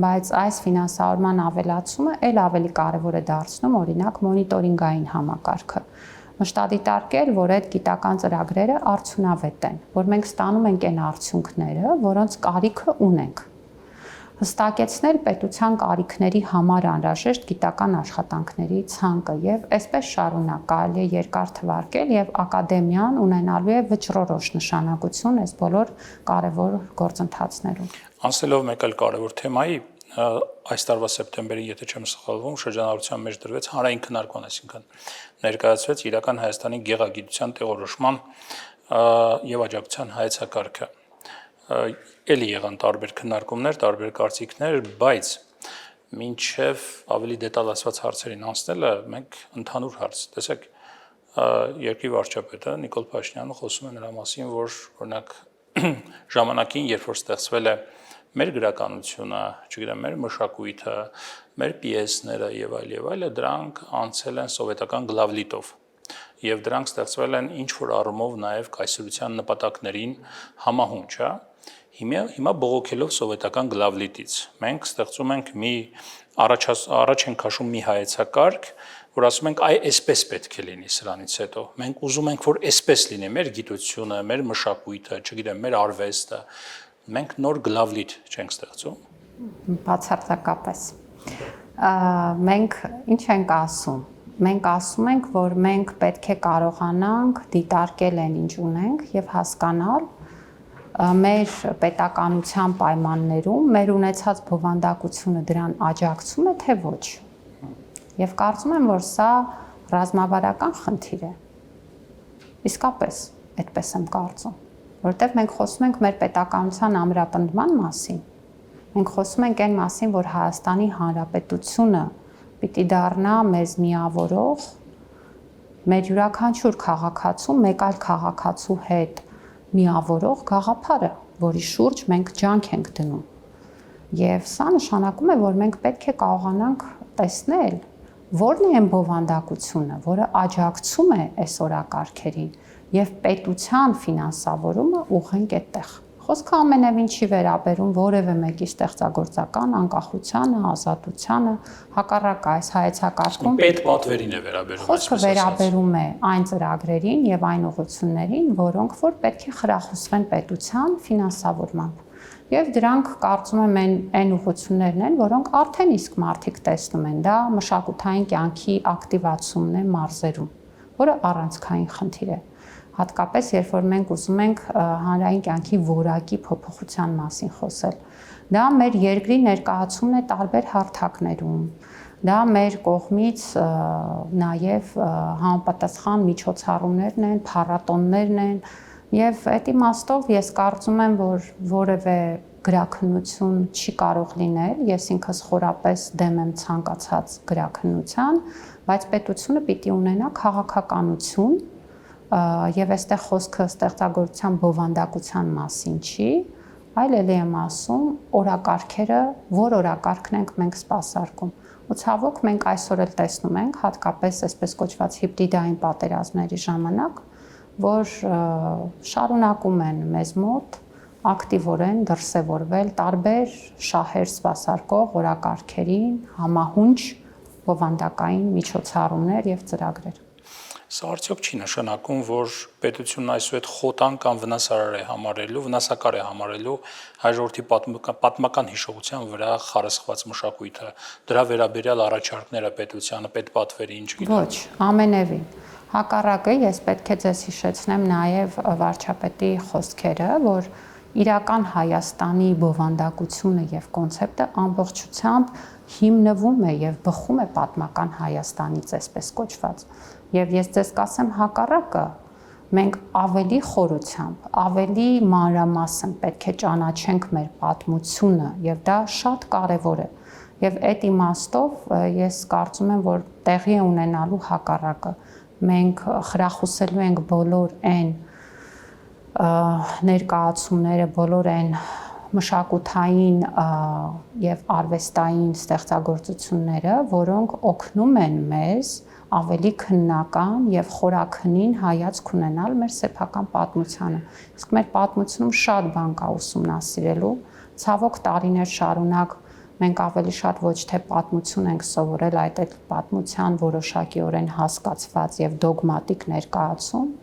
բայց այս ֆինանսավորման ավելացումը ել ավելի կարևոր է դարձնում օրինակ մոնիտորինգային համակարգը։ Մշտադիտարկել, որ այդ գիտական ծրագրերը արդյունավետ են, որ մենք ստանում ենք այն արդյունքները, որոնց կարիքը ունենք։ Հստակեցնել պետության կարիքների համար անհրաժեշտ գիտական աշխատանքների ցանկը եւ այսպես շարունակ կարելի է երկար թվարկել եւ ակադեմիան ունենալու է վճռորոշ նշանակություն այս բոլոր կարևոր գործընթացներում։ Անցնելով մեկ այլ կարևոր թեմայի, այս տարվա սեպտեմբերին, եթե չեմ սխալվում, շրջանառության մեջ դրվեց հանրային քննարկման, այսինքն ներկայացվեց իրական Հայաստանի գեղագիտության տեղորոշման եւ աջակցության հայեցակարգը։ Էլի եղան տարբեր քննարկումներ, տարբեր կարծիքներ, բայց մինչև ավելի դետալացված հարցերին անցնելը մենք ընդհանուր հարց, տեսեք, երկրի վարչապետը Նիկոլ Փաշինյանը խոսում է նրա մասին, որ օրինակ ժամանակին, երբ որ ստեղծվել է մեր գրականությունը, չգիտեմ, մեր մշակույթը, մեր պիեսները եւ այլը, դրանք անցել են սովետական գլավլիտով։ Եվ դրանք ստեղծվել են ինչ որ առումով նաեւ կայսրության նպատակներին համահունչ, հա։ Հիմա բողոքելով սովետական գլավլիտից մենք ստեղծում ենք մի առաջ ենք քաշում մի հայեցակարգ, որ ասում ենք այ այսպես պետք է լինի սրանից հետո։ Մենք ուզում ենք, որ այսպես լինի մեր գիտությունը, մեր մշակույթը, չգիտեմ, մեր արվեստը։ Մենք նոր գլավլիտ չենք ստեղծում։ Բացարձակապես։ Մենք ինչ ենք ասում։ Մենք ասում ենք, որ մենք պետք է կարողանանք դիտարկել այն, ինչ ունենք եւ հասկանալ մեր պետականության պայմաններում մեր ունեցած բովանդակությունը դրան աջակցում է թե ոչ։ Եվ կարծում եմ, որ սա ռազմավարական խնդիր է։ Իսկապես, այդպես եմ կարծում, որովհետև մենք խոսում ենք մեր պետականության ամրապնդման մասին։ Մենք խոսում ենք այն մասին, որ Հայաստանի Հանրապետությունը պիտի դառնա մեզ միավորող, մեր յուրաքանչյուր քաղաքացու մեկ այլ քաղաքացու հետ միավորող գաղափարը, որի շուրջ մենք ջանք ենք դնում։ Եվ սա նշանակում է, որ մենք պետք է կարողանանք տեսնել, որն է այն բովանդակությունը, որը աջակցում է այս օրակարգերին եւ պետության ֆինանսավորումը ուղղենք այդտեղ։ Խոսքը ամենևին չի վերաբերում որևէ մեկի ստեղծագործական անկախությանը, ազատությանը, հակառակ այս հայեցակարգում պետ պատվերին է վերաբերում։ Խոսքը վերաբերում է այն ծրագրերին եւ այն ուղղություններին, որոնք որ պետք է խրախուսվեն պետության ֆինանսավորմամբ։ Եվ դրանք կարծում եմ այն ուղղություններն են, որոնք արդեն իսկ մարդիկ տեսնում են, դա մշակութային կյանքի ակտիվացումն է մարզերում, որը առանցքային խնդիր է։ Հատկապես երբ որ մենք ուզում ենք հանրային կյանքի որակի փոփոխության մասին խոսել։ Դա մեր երկրի ներկայացումն է տարբեր հարթակներում։ Դա մեր կողմից նաև համապատասխան միջոցառումներն են, փառատոներն են, եւ այդ իմաստով ես կարծում եմ, որ որևէ գրաքննություն չի կարող լինել, ես ինքս խորապես դեմ եմ ցանկացած գրաքննության, բայց պետությունը պիտի ունենա քաղաքականություն եւ այստեղ խոսքը ստեղծագործության բովանդակության մասին չի, այլ ելի եմ ասում օրակարգերը, որ օրակարգն ենք մենք սպասարկում։ Ու ցավոք մենք այսօր էլ տեսնում ենք, հատկապես այսպես կոչված հիբրիդային պատերազմների ժամանակ, որ շարունակում են մեզ մոտ ակտիվորեն դրսևորվել տարբեր շահեր սպասարկող օրակարգերին համահունչ բովանդակային միջոցառումներ եւ ծրագրեր։ Սա արդյոք չի նշանակում, որ պետությունն այսուհետ խոտան կամ վնասակար է համարելու հայ ժողովրդի պատմական հիշողության վրա խարսխված մշակույթը, դրա վերաբերյալ առաջարկները պետությանը, պետպատվերի, ինչ գիտեմ։ Ոչ, ամենևին։ Հակառակը ես պետք է ձեզ հիշեցնեմ նաև վարչապետի խոսքերը, որ իրական Հայաստանի բովանդակությունը եւ կոնցեպտը ամբողջությամբ հիմնվում է եւ բխում է պատմական Հայաստանից, այսպես կոչված։ Եվ ես ձեզ կասեմ հակառակը, մենք ավելի խորությամբ, ավելի մանրամասն պետք է ճանաչենք մեր պատմությունը եւ դա շատ կարեւոր է։ Եվ այդ իմաստով ես կարծում եմ, որ տեղի է ունենալու հակառակը։ Մենք խրախուսելու ենք բոլոր այն ներկայացումները, բոլոր այն մշակութային եւ արվեստային ստեղծագործությունները, որոնք օգնում են մեզ ավելի քննական եւ խորաքնին հայացք ունենալ մեր սեփական պատմությանը։ Իսկ մեր պատմությունում շատ բան կա ուսումնասիրելու, ցավոք տարիներ շարունակ մենք ավելի շատ ոչ թե պատմություն ենք սովորել, այդ պատմության որոշակիորեն հասկացված եւ դոգմատիկ ներկայացում,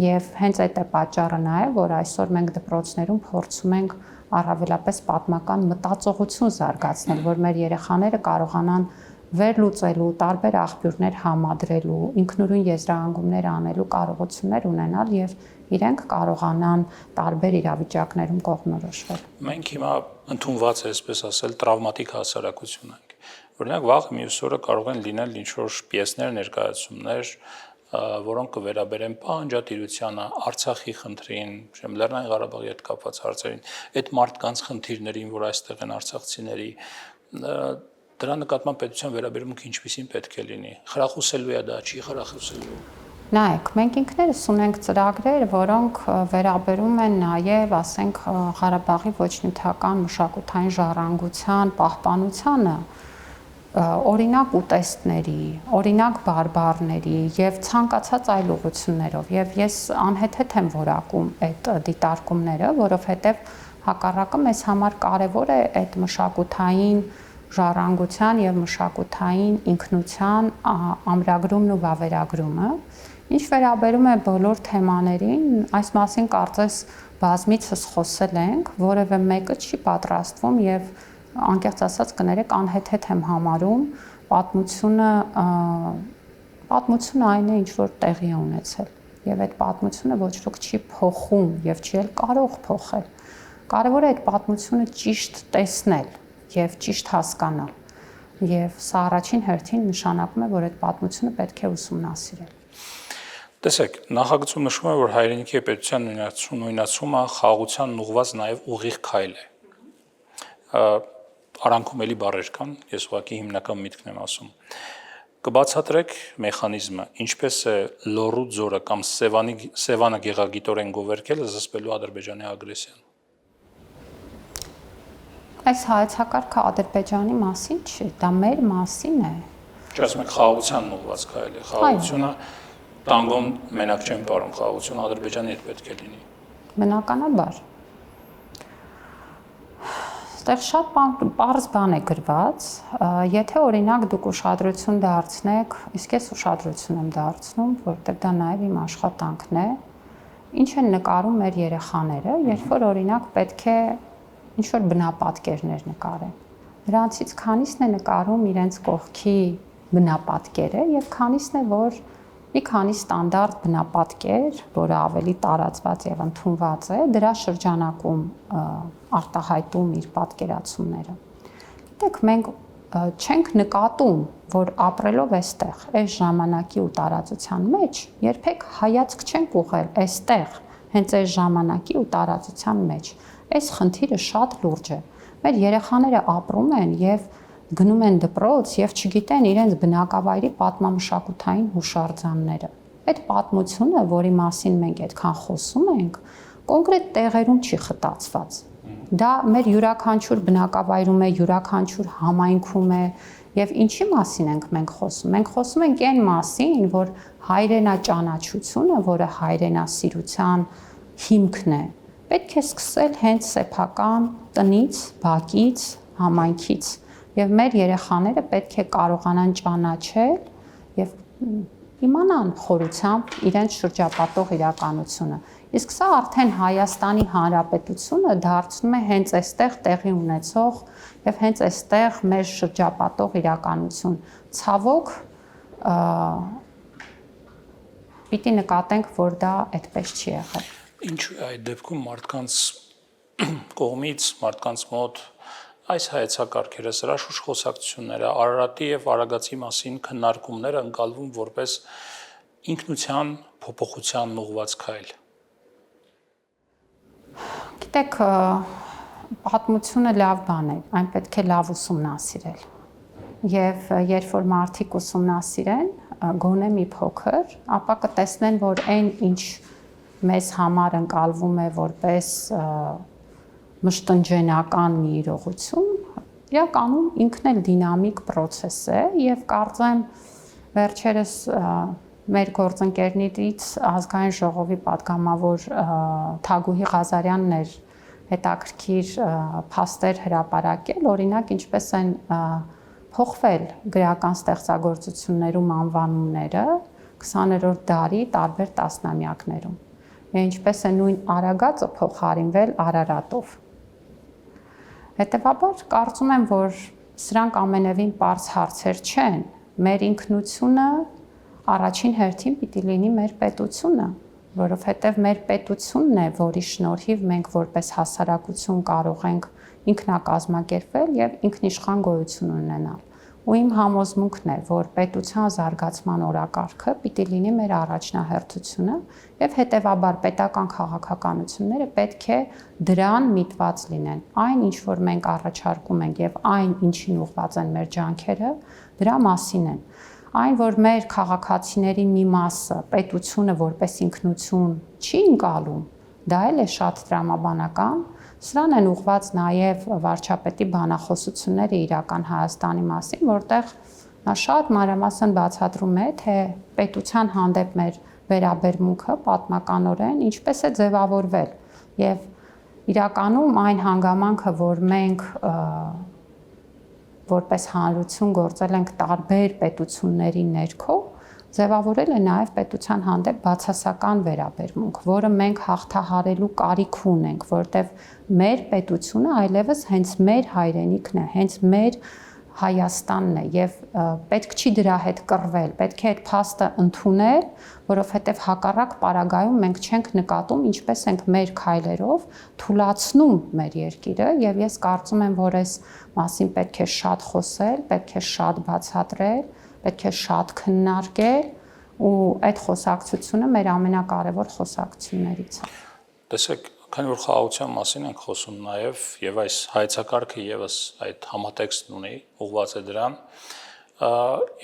եւ հենց այդ է պատճառը նաեւ, որ այսօր մենք դպրոցներում փորձում ենք առավելապես պատմական մտածողություն զարգացնել, որ մեր երեխաները կարողանան վերլուծելու, տարբեր աղբյուրներ համադրելու, ինքնուրույն եզրահանգումներ անելու կարողություններ ունենալ եւ իրենք կարողանան տարբեր իրավիճակներում կողմնորոշվել։ Մենք հիմա ընդունված է, այսպես ասել, տրավմատիկ հասարակություն ենք։ Օրինակ, վաղ մյուս օրը կարող են լինել ինչ-որ պիեսներ, ներկայացումներ, որոնք կվերաբերեն պահանջատիրությանը, Արցախի խնդրին, Լեռնային Ղարաբաղի հետ կապված հարցերին, այդ մարդկանց խնդիրներին, որ այստեղ են արցախցիների, դրա նկատմամբ պետության վերաբերմունքը ինչպիսին պետք է լինի։ Խրախուսելու է դա, չի խրախուսելու։ Նայեք, մենք ինքներս ունենք ծրագրեր, որոնք վերաբերում են նաև, ասենք, Ղարաբաղի ոչ նյութական մշակութային ժառանգության պահպանությանը, օրինակ ուտեստների, օրինակ բարբառների եւ ցանկացած այլ ուղղություններով։ Եվ ես անհեթեթ եմ որակում այդ դիտարկումները, որովհետեւ հակառակը մեզ համար կարեւոր է այդ մշակութային ժառանգության եւ մշակութային ինքնության ամրագրումն ու վավերագրումը։ Ինչ վերաբերում է բոլոր թեմաներին, այս մասին կարծես բազմիցս խոսել ենք, որևէ մեկը չի պատրաստվում եւ անկեղծ ասած կներեք անհեթեթ եմ համարում պատմությունը այն է, ինչ որ տեղի է ունեցել եւ այդ պատմությունը ոչ ոք չի փոխում եւ չի էլ կարող փոխել։ Կարևոր է այդ պատմությունը ճիշտ տեսնել եւ ճիշտ հասկանալ եւ սա առաջին հերթին նշանակում է, որ այդ պատմությունը պետք է ուսումնասիրել։ Տեսեք, նախագծում նշվում է, որ հայրենիքի պետության նույնացումը խաղաղությանն ուղղված նաեւ ուղիղ քայլ է։ Արանքում էլի բառեր կան, ես ուղղակի հիմնական միտքն եմ ասում։ Կբացատրեք մեխանիզմը, ինչպես է Լոռու ձորը կամ Սևանը գեղագիտորեն գովերքելը զսպելու Ադրբեջանի ագրեսիան։ Այս հայեցակարգը Ադրբեջանի մասին չի, դա մեր մասին է։ Չէ, ասում եք խաղաղությանն ուղղված քայլ է։ Խաղաղությունը տանգոն մենակ չեն πάρում, խաղաղությունը Ադրբեջանի հետ պետք է լինի։ Բնականաբար։ Այստեղ շատ պարզ բան է գրված, եթե օրինակ դուք ուշադրություն դարձնեք, իսկ ես ուշադրություն եմ դարձնում, որտեղ դա նաև իմ աշխատանքն է, ինչ են նկարում մեր երեխաները, երբ որ օրինակ պետք է ինչ-որ բնապատկերներ նկարեն։ Նրանցից քանիսն է նկարում իրենց կողքի բնապատկերը եւ քանիսն է, որ մի քանի ստանդարտ բնապատկեր, որը ավելի տարածված եւ ընդունված է, դրա շրջանակում արտահայտում իր պատկերացումները։ Գիտեք, մենք չենք նկատում, որ ապրելով այստեղ, այս ժամանակի ու տարածության մեջ, երբեք հայացք չենք ուղղել այստեղ, հենց այս ժամանակի ու տարածության մեջ։ Այս խնդիրը շատ լուրջ է։ Մեր երեխաները ապրում են եւ գնում են դպրոց եւ չգիտեն իրենց բնակավայրի պատմամշակութային հուշարձանները։ Այդ պատմությունը, որի մասին մենք այդքան խոսում ենք, կոնկրետ տեղերում չի խտացված։ Դա մեր յուրաքանչյուր բնակավայրում է, յուրաքանչյուր համայնքում է եւ ինչի մասին ենք մենք խոսում։ Մենք խոսում ենք այն մասին, որ հայրենաճանաչությունը, որը հայրենասիրության հիմքն է, պետք է սկսել հենց սեփական տնից, բակից, համայնքից։ Եվ մեր երեխաները պետք է կարողանան ճանաչել եւ իմանան խորությամբ իրենց շրջապատող իրականությունը։ Իսկ սա արդեն Հայաստանի Հանրապետությունը դարձնում է հենց այստեղ տեղի ունեցող եւ հենց այստեղ մեր շրջապատող իրականություն։ Ցավոք, պիտի նկատենք, որ դա այդպես չի եղել։ Ինչու է այդ դեպքում մարդկանց կողմից մարդկանց մոտ այս հայեցակարգերը, սրա շուրջ խոսակցությունները, Արարատի եւ Արագածի մասին քննարկումները ընկալվում որպես ինքնության փոփոխության ուղղված քայլ։ Գիտեք, պատմությունը լավ բան է, այն պետք է լավ ուսումնասիրել։ Եվ երբ որ մարդիկ ուսումնասիրեն, գոնե մի փոքր, ապա կտեսնեն, որ այն ինչ մեզ համար ընկալվում է որպես մշտնջենական մի իրողություն, իրականում ինքն էլ դինամիկ process է եւ կարծեմ վերջերս մեր գործընկերներից ազգային ժողովի պատգամավոր Թագուհի Ղազարյանն էր հետաքրքիր փաստեր հրապարակել, օրինակ ինչպես են փոխվել գրական ստեղծագործություններում անվանումները 20-րդ դարի տարբեր տասնամյակներում։ Ինչպես է նույն Արագածը փոխարինվել Արարատով։ Հետևաբար կարծում եմ, որ սրանք ամենևին պարզ հարցեր չեն։ Մեր ինքնությունը առաջին հերթին պիտի լինի մեր պետությունը, որովհետև մեր պետությունն է, որի շնորհիվ մենք որպես հասարակություն կարող ենք ինքնակազմակերպվել եւ ինքնիշխան գոյություն ունենալ։ Ու իմ համոզմունքն է, որ պետության զարգացման օրակարգը պիտի լինի մեր առաջնահերթությունը եւ հետեւաբար պետական քաղաքականությունները պետք է դրան միտված լինեն։ Այն, ինչ որ մենք առաջարկում ենք եւ այն, ինչին ուղղված են մեր ջանքերը, դրա մասին են։ Այն, որ մեր քաղաքացիների մի մասը պետությունը որպես ինքնություն չի ընկալում, դա էլ է շատ տրամաբանական, սրան են ուղղված նաև վարչապետի բանախոսությունները իրական Հայաստանի մասին, որտեղ նա շատ մանրամասն բացատրում է, թե պետության հանդեպ մեր վերաբերմունքը պատմականորեն ինչպես է ձևավորվել եւ իրականում այն հանգամանքը, որ մենք որպես հանրություն գործել ենք տարբեր պետությունների ներքո, ձևավորել է նաև պետության հանդեպ բացասական վերաբերմունք, որը մենք հաղթահարելու կարիք ունենք, որտեղ մեր պետությունը այլևս հենց մեր հայրենիքն է, հենց մեր Հայաստանն է եւ պետք չի դրա հետ կռվել, պետք է այդ փաստը ընդունել, որովհետեւ հակառակ պարագայում մենք չենք նկատում ինչպես ենք մեր քայլերով թուլացնում մեր երկիրը եւ ես կարծում եմ, որ այս մասին պետք է շատ խոսել, պետք է շատ բացատրել, պետք է շատ քննարկել ու այդ խոսակցությունը մեր ամենակարևոր խոսակցություններից է։ Տեսեք, քանի որ խաղաղության մասին ենք խոսում նաև եւ այս հայեցակարգը եւս այդ համատեքստն ունի, ուղղված է դրան,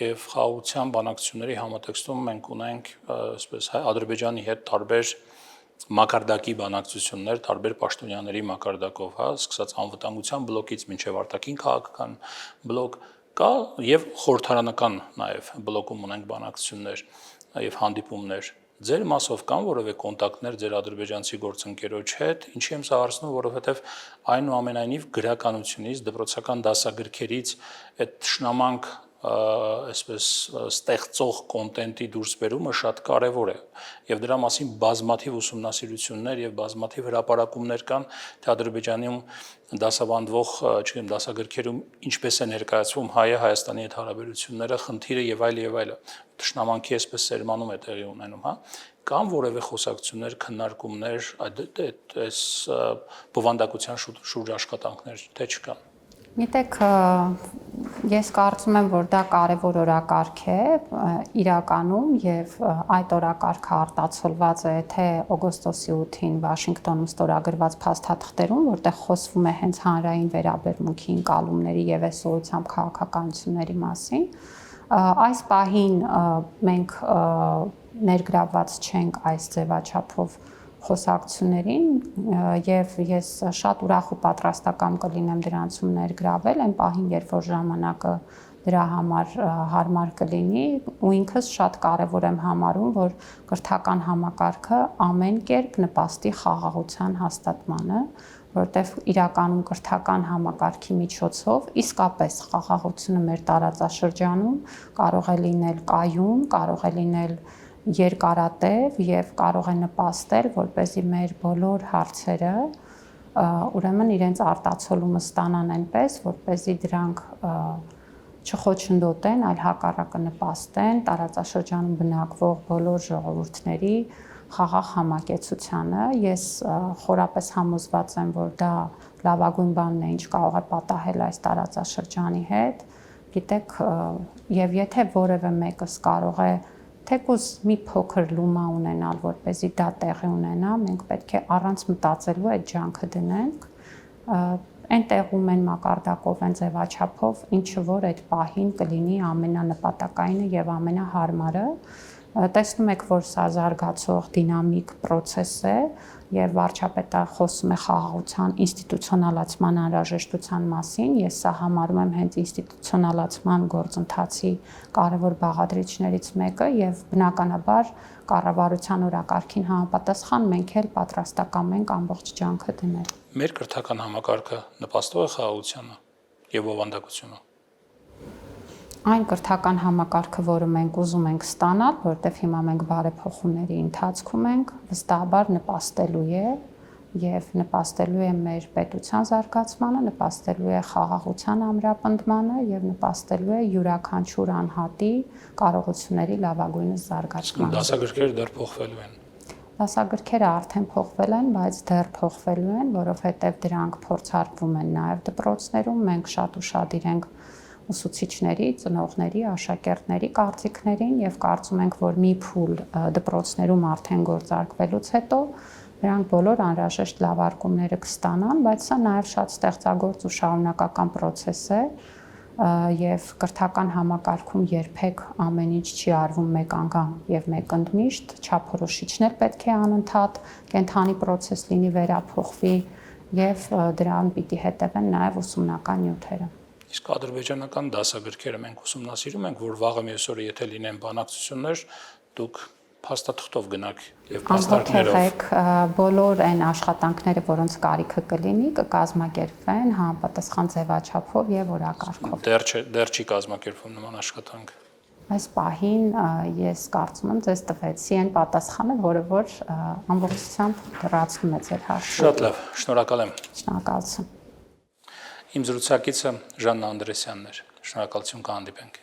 եւ խաղաղության բանակցությունների համատեքստում մենք ունենք այսպես Ադրբեջանի հետ տարբեր մակարդակի բանակցություններ, տարբեր պաշտոնյաների մակարդակով, հա, սկսած անվտանգության բլոկից մինչեւ արտաքին քաղաքական բլոկ կա եւ խորհրդարանական նաև բլոկում ունենք բանակցություններ եւ հանդիպումներ։ Ձեր մասով կան որևէ կոնտակտներ ձեր ադրբեջանցի գործընկերոջ հետ, ինչի եմ սա հարցնում, որովհետև այնուամենայնիվ գրականությունից, դպրոցական դասագրքերից այդ թշնամանք այսպես ստեղծող կոնտենտի դուրսբերումը շատ կարևոր է եւ դրա մասին բազմաթիվ ուսումնասիրություններ եւ բազմաթիվ հրապարակումներ կան, թե Ադրբեջանում դասավանդվող, չգիտեմ, դասագրքերում ինչպես է ներկայացվում հայը Հայաստանի հետ հարաբերությունները, խնդիրը եւ այլը, թշնամանքի այսպես սերմանում է տեղի ունենում, հա, կան որևէ խոսակցություններ, քննարկումներ այս բովանդակության շուրջ աշխատանքներ, թե չկան։ Գիտեք, ես կարծում եմ, որ դա կարևոր օրակարգ է իրականում եւ այդ օրակարգը արտացոլված է թե օգոստոսի 8-ին Վաշինգտոնում ստորագրված փաստաթղթերում, որտեղ խոսվում է հենց հանրային վերաբերմունքի ընկալումների եւ այսօրությամբ քաղաքականությունների մասին։ Այս պահին մենք ներգրավված չենք այս ձևաչափով խոսակցություններին եւ ես շատ ուրախ ու պատրաստական կլինեմ դրանցում ներգրավել այն պահին, երբ որ ժամանակը դրա համար հարմար կլինի ու ինքս շատ կարեւոր եմ համարում, որ կրթական համակարգը ամեն կերպ նպաստի խաղաղության հաստատմանը, որտեղ իրականում կրթական համակարգի միջոցով իսկապես խաղաղությունը մեր տարածաշրջանում կարող է լինել կայուն, կարող է լինել երկարատև եւ կարող է նպաստել, որպեսզի մեր բոլոր հարցերը ուրեմն իրենց արտացոլումը ստանան այնպես, որպեսզի դրանք չխոչընդոտեն, այլ հակառակը նպաստեն տարածաշրջանում բնակվող բոլոր ժողովուրդների խաղաղ համակեցությանը։ Ես խորապես համոզված եմ, որ դա լավագույն բանն է, ինչ կարող է պատահել այս տարածաշրջանի հետ։ Գիտեք, եւ եթե որևէ մեկս կարող է թեկուզ մի փոքր լումա ունենալ, որպեսզի դա տեղի ունենա, մենք պետք է առանց մտածելու այդ ջանքը դնենք, այն տեղում են մակարդակով են ձևաչափով, ինչը որ այդ պահին կլինի ամենանպատակայինը եւ ամենահարմարը։ Տեսնում եք, որ սա զարգացող դինամիկ process է եւ վարչապետը խոսում է խաղաղության ինստիտուցիոնալացման անհրաժեշտության մասին։ Ես սա համարում եմ հենց ինստիտուցիոնալացման գործընթացի կարևոր բաղադրիչներից մեկը եւ բնականաբար կառավարության օրակարգին համապատասխան մենք էլ պատրաստական ենք ամբողջ ջանքը դնել։ Մեր կրթական համակարգը նպաստող է խաղաղությանը եւ բովանդակությունը։ Այն կրթական համակարգը, որը մենք ուզում ենք ստանալ, որտեղ հիմա մենք բարեփոխումների ընթացքում ենք, վստահաբար նպաստելու է եւ նպաստելու է մեր պետության զարգացմանը, նպաստելու է խաղաղության ամրապնդմանը եւ նպաստելու է յուրաքանչյուր անհատի կարողությունների լավագույնս զարգացմանը։ Դասագրքերը դեռ փոխվելու են։ Դասագրքերը արդեն փոխվել են, բայց դեռ փոխվելու են, որովհետեւ դրանք փորձարկվում են նաեւ դպրոցներում, մենք շատ ուշադիր ենք ուսուցիչների, ծնողների, աշակերտների կարծիքներին եւ կարծում ենք, որ մի փուլ դպրոցներում արդեն գործարկվելուց հետո նրանք բոլոր անհրաժեշտ լավարկումները կստանան, բայց սա նաեւ շատ ստեղծագործ ու շարունակական process է եւ կրթական համակարգում երբեք ամեն ինչ չի արվում մեկ անգամ եւ մեկ ընդմիշտ, չափորոշիչն էլ պետք է անընդհատ կենթանի process լինի, վերափոխվի եւ դրան պիտի հետեւեն նաեւ ուսումնական նյութերը։ Իսկ ադրբեջանական դասագրքերը մենք ուսումնասիրում ենք, որ վաղը մյուս օրը եթե լինեն բանակցություններ, դուք փաստաթղթով գնաք եւ փաստարկներով։ Եք բոլոր այն աշխատանքները, որոնց կարիքը կլինի, կկազմակերպվեն համապատասխան ձևաչափով եւ օրակարգով։ Դեռ չի կազմակերպվում նման աշխատանք։ Այս պահին ես կարծում եմ ձեզ տվեցի այն պատասխանը, որը որ ամբողջությամբ դրացնում է ձեր հարցը։ Շատ լավ, շնորհակալ եմ։ Շնորհակալություն։ Իմ զրուցակիցը Ժաննա Անդրեսյանն էր։ Շնորհակալություն, կհանդիպենք։